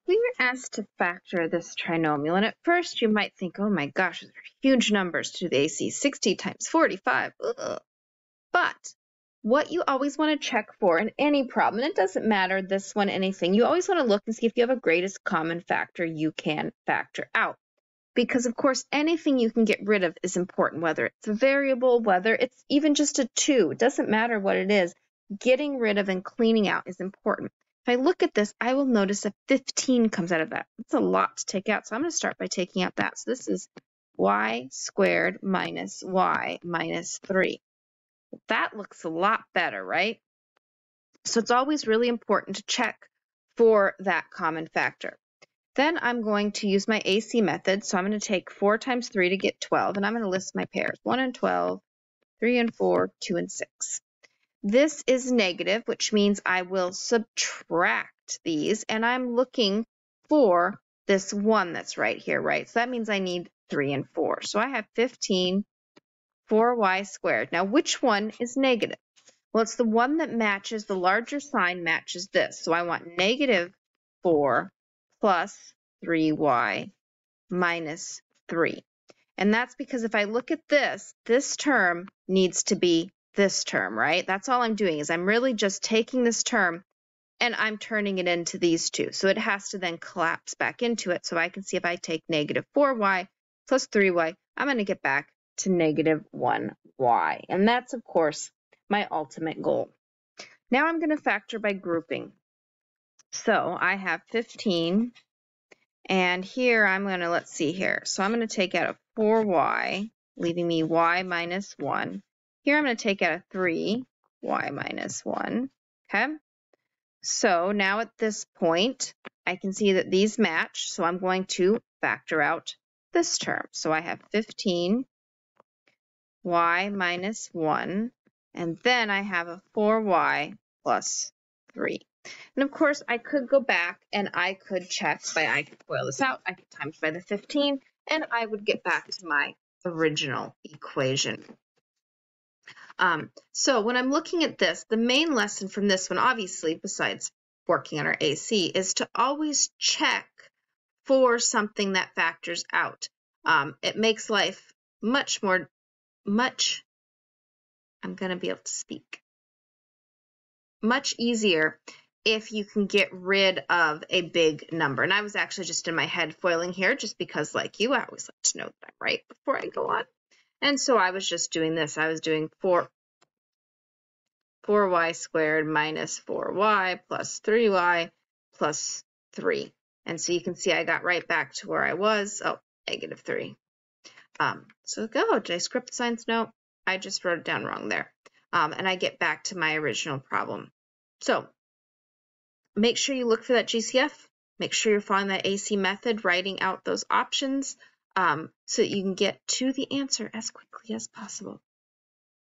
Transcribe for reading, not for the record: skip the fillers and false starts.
We were asked to factor this trinomial, and at first you might think, oh my gosh, those are huge numbers to do the AC, 60 times 45. Ugh. But what you always want to check for in any problem, and it doesn't matter this one, anything, you always want to look and see if you have a greatest common factor you can factor out. Because of course, anything you can get rid of is important, whether it's a variable, whether it's even just a 2, it doesn't matter what it is. Getting rid of and cleaning out is important. If I look at this, I will notice a 15 comes out of that. That's a lot to take out, so I'm going to start by taking out that. So this is y squared minus y minus 3. That looks a lot better, right? So it's always really important to check for that common factor. Then I'm going to use my AC method, so I'm going to take 4 times 3 to get 12, and I'm going to list my pairs, 1 and 12, 3 and 4, 2 and 6. This is negative, which means I will subtract these, and I'm looking for this 1 that's right here, right? So that means I need 3 and 4. So I have 15, 4y squared. Now, which one is negative? Well, it's the one that matches, the larger sign matches this. So I want negative 4 plus 3y minus 3. And that's because if I look at this, this term needs to be this term, right? That's all I'm doing is I'm really just taking this term and I'm turning it into these two. So it has to then collapse back into it. So I can see if I take negative 4y plus 3y, I'm going to get back to negative 1y. And that's, of course, my ultimate goal. Now I'm going to factor by grouping. So I have 15, and here I'm going to, let's see here. So I'm going to take out a 4y, leaving me y minus 1. Here I'm going to take out a 3, y minus 1, okay? So now at this point, I can see that these match, so I'm going to factor out this term. So I have 15, y minus 1, and then I have a 4y plus 3. And of course, I could go back and I could check I could FOIL this out, I could times by the 15, and I would get back to my original equation. So when I'm looking at this, the main lesson from this one, obviously, besides working on our AC, is to always check for something that factors out. It makes life much, I'm going to be able to speak, much easier if you can get rid of a big number. And I was actually just in my head foiling here just because, like you, I always like to know that I'm right before I go on. And so I was just doing this. I was doing 4y squared minus 4y plus 3y plus 3. And so you can see I got right back to where I was. Oh, negative 3. So go, did I script signs? No, I just wrote it down wrong there. And I get back to my original problem. So make sure you look for that GCF. Make sure you're following that AC method, writing out those options so that you can get to the answer as quickly as possible.